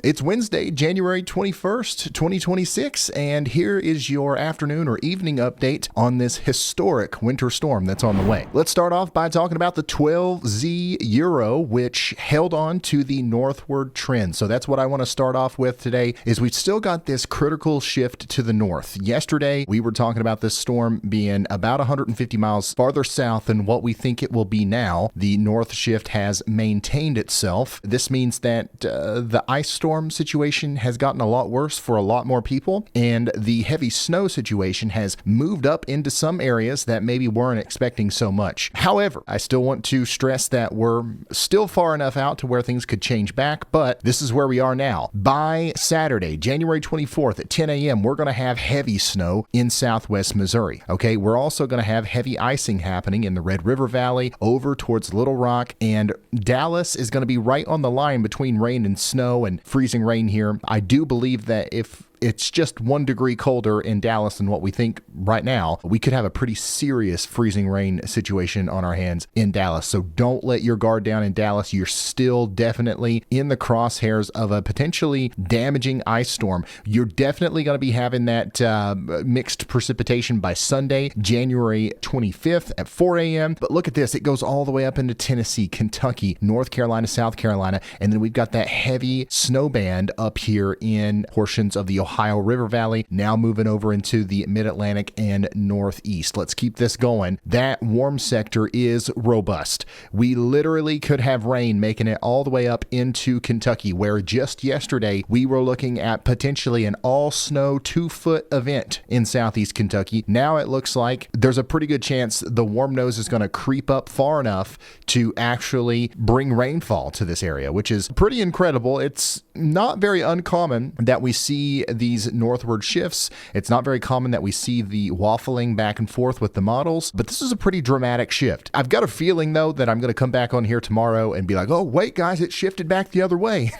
It's Wednesday, January 21st, 2026, and here is your afternoon or evening update on this historic winter storm that's on the way. Let's start off by talking about the 12Z Euro, which held on to the northward trend. So that's what I want to start off with today, is we've still got this critical shift to the north. Yesterday, we were talking about this storm being about 150 miles farther south than what we think it will be now. The north shift has maintained itself. This means that the ice storm situation has gotten a lot worse for a lot more people, and the heavy snow situation has moved up into some areas that maybe weren't expecting so much. However, I still want to stress that we're still far enough out to where things could change back, but this is where we are now. By Saturday, January 24th at 10 a.m., we're going to have heavy snow in southwest Missouri. Okay, we're also going to have heavy icing happening in the Red River Valley over towards Little Rock, and Dallas is going to be right on the line between rain and snow and freezing rain here. I do believe that if it's just 1 degree colder in Dallas than what we think right now, we could have a pretty serious freezing rain situation on our hands in Dallas. So don't let your guard down in Dallas. You're still definitely in the crosshairs of a potentially damaging ice storm. You're definitely going to be having that mixed precipitation by Sunday, January 25th at 4 a.m. But look at this. It goes all the way up into Tennessee, Kentucky, North Carolina, South Carolina, and then we've got that heavy snow band up here in portions of the Ohio River Valley, now moving over into the Mid-Atlantic and Northeast. Let's keep this going. That warm sector is robust. We literally could have rain making it all the way up into Kentucky, where just yesterday we were looking at potentially an all-snow 2-foot event in southeast Kentucky. Now it looks like there's a pretty good chance the warm nose is going to creep up far enough to actually bring rainfall to this area, which is pretty incredible. It's not very uncommon that we see these northward shifts. It's not very common that we see the waffling back and forth with the models, but this is a pretty dramatic shift. I've got a feeling, though, that I'm going to come back on here tomorrow and be like, oh, wait, guys, it shifted back the other way.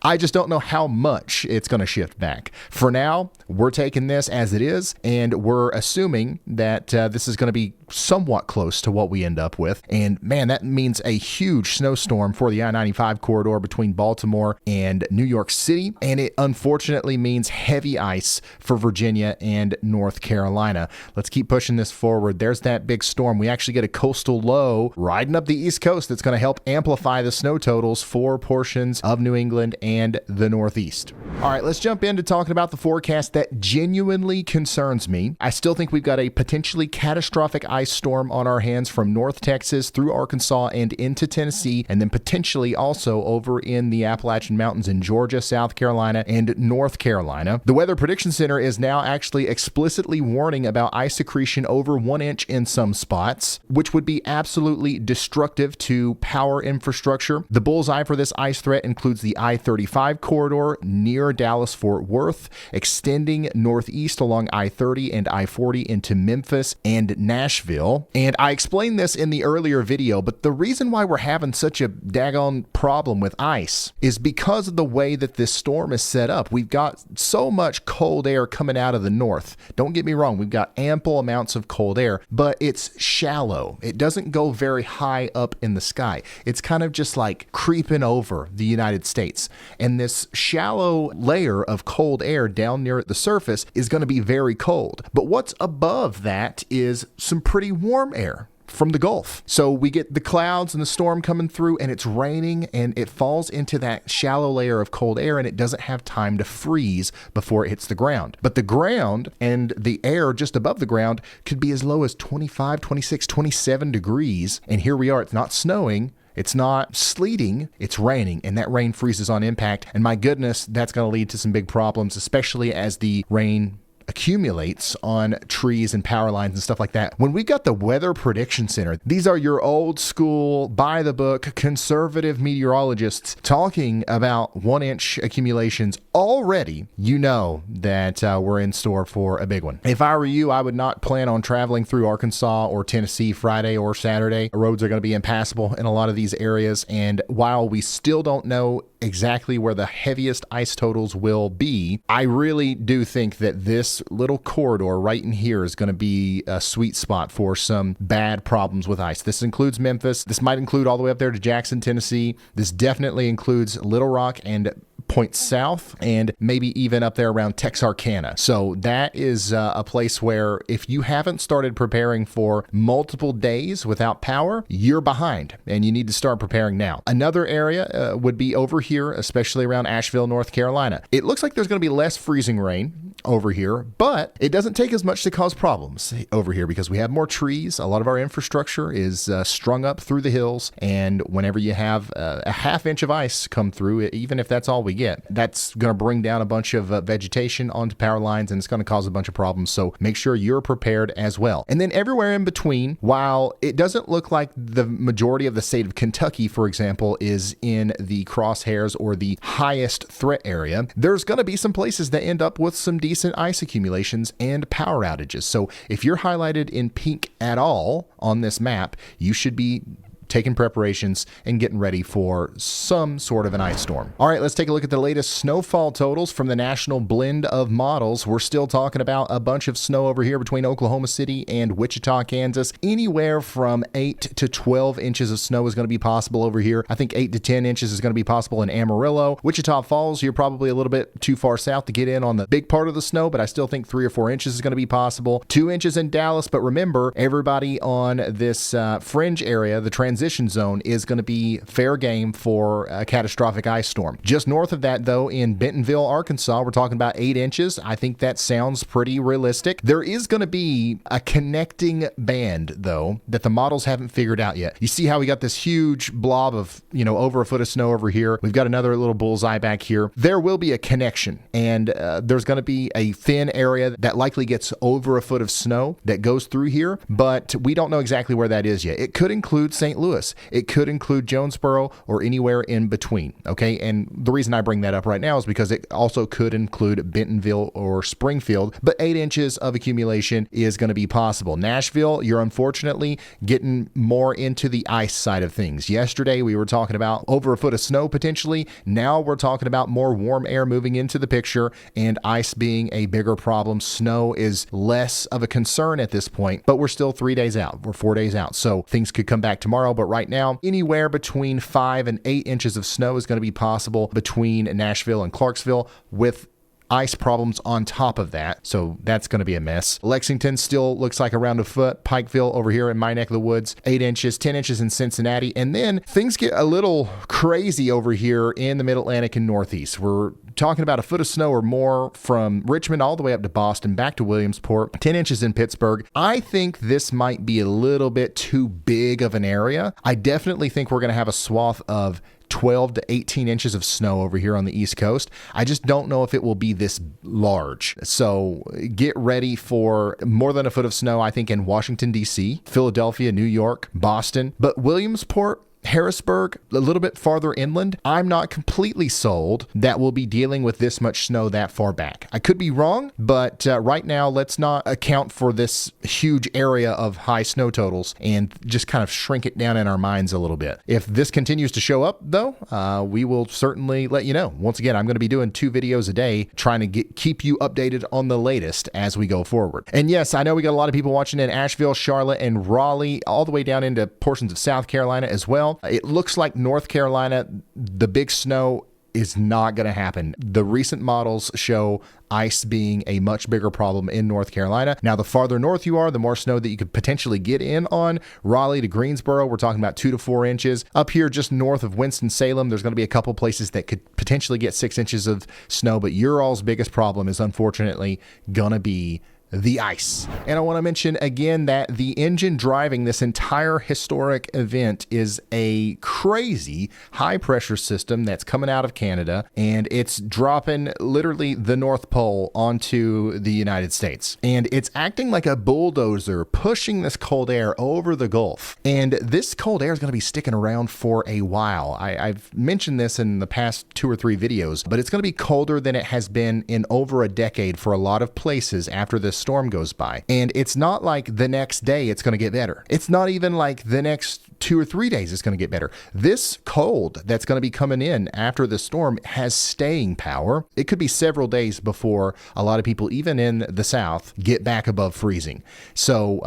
I just don't know how much it's going to shift back. For now, we're taking this as it is, and we're assuming that this is going to be somewhat close to what we end up with. And man, that means a huge snowstorm for the I-95 corridor between Baltimore and New York City. And it unfortunately means heavy ice for Virginia and North Carolina. Let's keep pushing this forward. There's that big storm. We actually get a coastal low riding up the East Coast that's going to help amplify the snow totals for portions of New England and the Northeast. All right, let's jump into talking about the forecast that genuinely concerns me. I still think we've got a potentially catastrophic ice storm on our hands from North Texas through Arkansas and into Tennessee, and then potentially also over in the Appalachian Mountains in Georgia, South Carolina, and North Carolina. The Weather Prediction Center is now actually explicitly warning about ice accretion over 1 inch in some spots, which would be absolutely destructive to power infrastructure. The bullseye for this ice threat includes the I-35 corridor near Dallas-Fort Worth, extending northeast along I-30 and I-40 into Memphis and Nashville. And I explained this in the earlier video, but the reason why we're having such a daggone problem with ice is because of the way that this storm is set up. We've got so much cold air coming out of the north. Don't get me wrong, we've got ample amounts of cold air, but it's shallow. It doesn't go very high up in the sky. It's kind of just like creeping over the United States. And this shallow layer of cold air down near the surface is going to be very cold. But what's above that is some pretty warm air from the Gulf. So we get the clouds and the storm coming through, and it's raining, and it falls into that shallow layer of cold air, and it doesn't have time to freeze before it hits the ground. But the ground and the air just above the ground could be as low as 25, 26, 27 degrees. And here we are. It's not snowing. It's not sleeting, it's raining, and that rain freezes on impact. And my goodness, that's going to lead to some big problems, especially as the rain accumulates on trees and power lines and stuff like that. When we got the Weather Prediction Center, these are your old school, by the book, conservative meteorologists talking about 1 inch accumulations already, you know that we're in store for a big one. If I were you, I would not plan on traveling through Arkansas or Tennessee Friday or Saturday. Roads are going to be impassable in a lot of these areas. And while we still don't know exactly where the heaviest ice totals will be, I really do think that this little corridor right in here is going to be a sweet spot for some bad problems with ice. This includes Memphis. This might include all the way up there to Jackson, Tennessee. This definitely includes Little Rock and Point South, and maybe even up there around Texarkana. So that is a place where if you haven't started preparing for multiple days without power, you're behind and you need to start preparing now. Another area would be over here, especially around Asheville, North Carolina. It looks like there's going to be less freezing rain over here, but it doesn't take as much to cause problems over here because we have more trees. A lot of our infrastructure is strung up through the hills, and whenever you have a half inch of ice come through, even if that's all we get, that's going to bring down a bunch of vegetation onto power lines, and it's going to cause a bunch of problems. So make sure you're prepared as well. And then everywhere in between, while it doesn't look like the majority of the state of Kentucky, for example, is in the crosshairs or the highest threat area, there's going to be some places that end up with some decent ice accumulations and power outages. So if you're highlighted in pink at all on this map, you should be taking preparations and getting ready for some sort of an ice storm. All right, let's take a look at the latest snowfall totals from the national blend of models. We're still talking about a bunch of snow over here between Oklahoma City and Wichita, Kansas. Anywhere from 8 to 12 inches of snow is going to be possible over here. I think 8 to 10 inches is going to be possible in Amarillo. Wichita Falls, you're probably a little bit too far south to get in on the big part of the snow, but I still think 3 or 4 inches is going to be possible. 2 inches in Dallas, but remember, everybody on this fringe area, the transition zone, is going to be fair game for a catastrophic ice storm. Just north of that, though, in Bentonville, Arkansas, we're talking about 8 inches. I think that sounds pretty realistic. There is going to be a connecting band, though, that the models haven't figured out yet. You see how we got this huge blob of, over a foot of snow over here. We've got another little bullseye back here. There will be a connection, and there's going to be a thin area that likely gets over a foot of snow that goes through here, but we don't know exactly where that is yet. It could include St. Louis. It could include Jonesboro or anywhere in between, okay? And the reason I bring that up right now is because it also could include Bentonville or Springfield, but 8 inches of accumulation is going to be possible. Nashville, you're unfortunately getting more into the ice side of things. Yesterday, we were talking about over a foot of snow potentially. Now we're talking about more warm air moving into the picture and ice being a bigger problem. Snow is less of a concern at this point, but we're still 3 days out. We're 4 days out, so things could come back tomorrow. But right now, anywhere between 5 and 8 inches of snow is going to be possible between Nashville and Clarksville, with ice problems on top of that. So that's going to be a mess. Lexington still looks like around a foot. Pikeville over here in my neck of the woods, 8 inches, 10 inches in Cincinnati. And then things get a little crazy over here in the Mid-Atlantic and Northeast. We're talking about a foot of snow or more from Richmond all the way up to Boston, back to Williamsport, 10 inches in Pittsburgh. I think this might be a little bit too big of an area. I definitely think we're going to have a swath of 12 to 18 inches of snow over here on the East Coast. I just don't know if it will be this large. So get ready for more than a foot of snow, I think, in Washington, D.C., Philadelphia, New York, Boston. But Williamsport, Harrisburg, a little bit farther inland, I'm not completely sold that we'll be dealing with this much snow that far back. I could be wrong, but right now, let's not account for this huge area of high snow totals and just kind of shrink it down in our minds a little bit. If this continues to show up, though, we will certainly let you know. Once again, I'm going to be doing 2 videos a day, trying to keep you updated on the latest as we go forward. And yes, I know we got a lot of people watching in Asheville, Charlotte, and Raleigh, all the way down into portions of South Carolina as well. It looks like North Carolina, the big snow is not going to happen. The recent models show ice being a much bigger problem in North Carolina. Now, the farther north you are, the more snow that you could potentially get in on. Raleigh to Greensboro, we're talking about 2 to 4 inches. Up here, just north of Winston-Salem, there's going to be a couple places that could potentially get 6 inches of snow, but your all's biggest problem is unfortunately going to be the ice. And I want to mention again that the engine driving this entire historic event is a crazy high pressure system that's coming out of Canada, and it's dropping literally the North Pole onto the United States. And it's acting like a bulldozer pushing this cold air over the Gulf. And this cold air is going to be sticking around for a while. I've mentioned this in the past 2 or 3 videos, but it's going to be colder than it has been in over a decade for a lot of places after this storm goes by. And it's not like the next day it's going to get better. It's not even like the next 2 or 3 days it's going to get better. This cold that's going to be coming in after the storm has staying power. It could be several days before a lot of people, even in the south, get back above freezing. So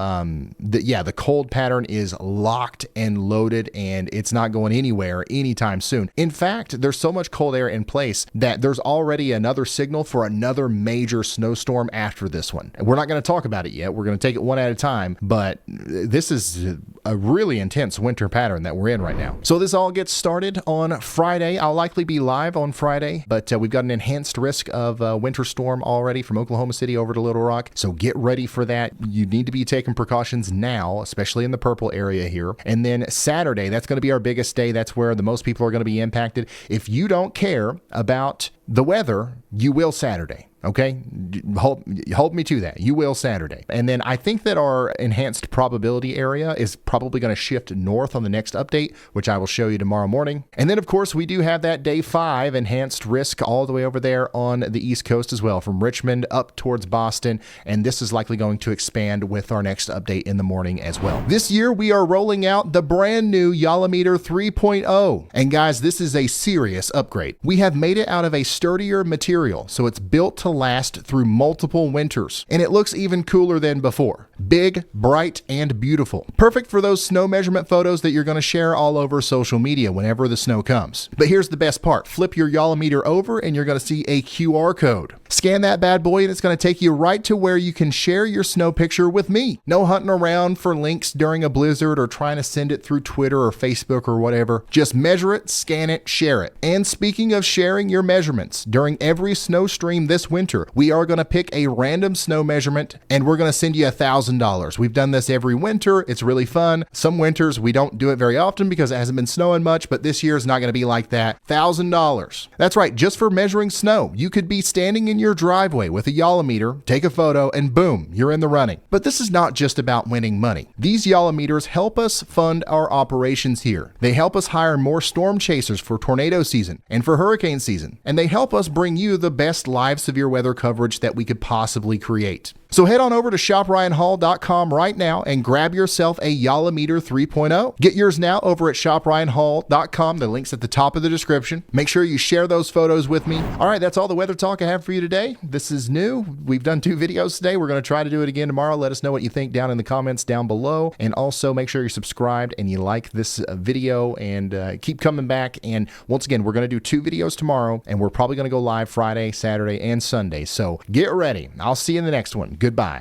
the cold pattern is locked and loaded, and it's not going anywhere anytime soon. In fact, there's so much cold air in place that there's already another signal for another major snowstorm after this one. We're not going to talk about it yet. We're going to take it one at a time, but this is a really intense winter pattern that we're in right now. So this all gets started on Friday. I'll likely be live on Friday, but we've got an enhanced risk of winter storm already from Oklahoma City over to Little Rock. So get ready for that. You need to be taking precautions now, especially in the purple area here. And then Saturday, that's going to be our biggest day. That's where the most people are going to be impacted. If you don't care about the weather, you will Saturday. Okay, hold me to that. You will Saturday. And then I think that our enhanced probability area is probably going to shift north on the next update, which I will show you tomorrow morning. And then, of course, we do have that day 5 enhanced risk all the way over there on the East Coast as well, from Richmond up towards Boston. And this is likely going to expand with our next update in the morning as well. This year, we are rolling out the brand new Yolometer 3.0. And guys, this is a serious upgrade. We have made it out of a sturdier material, so it's built to last through multiple winters, and it looks even cooler than before. Big, bright, and beautiful. Perfect for those snow measurement photos that you're going to share all over social media whenever the snow comes. But here's the best part. Flip your Yolometer over and you're going to see a QR code. Scan that bad boy and it's going to take you right to where you can share your snow picture with me. No hunting around for links during a blizzard or trying to send it through Twitter or Facebook or whatever. Just measure it, scan it, share it. And speaking of sharing your measurements, during every snow stream this winter, we are going to pick a random snow measurement and we're going to send you $1,000. We've done this every winter. It's really fun. Some winters we don't do it very often because it hasn't been snowing much, but this year is not going to be like that. $1,000. That's right. Just for measuring snow. You could be standing in your driveway with a Yolometer, take a photo, and boom, you're in the running. But this is not just about winning money. These Yolometers help us fund our operations here. They help us hire more storm chasers for tornado season and for hurricane season. And they help us bring you the best live severe weather coverage that we could possibly create. So head on over to shopryanhall.com right now and grab yourself a Yolometer 3.0. Get yours now over at shopryanhall.com. The link's at the top of the description. Make sure you share those photos with me. All right, that's all the weather talk I have for you today. This is new. We've done 2 videos today. We're going to try to do it again tomorrow. Let us know what you think down in the comments down below. And also make sure you're subscribed and you like this video and keep coming back. And once again, we're going to do 2 videos tomorrow and we're probably going to go live Friday, Saturday, and Sunday. So get ready. I'll see you in the next one. Goodbye.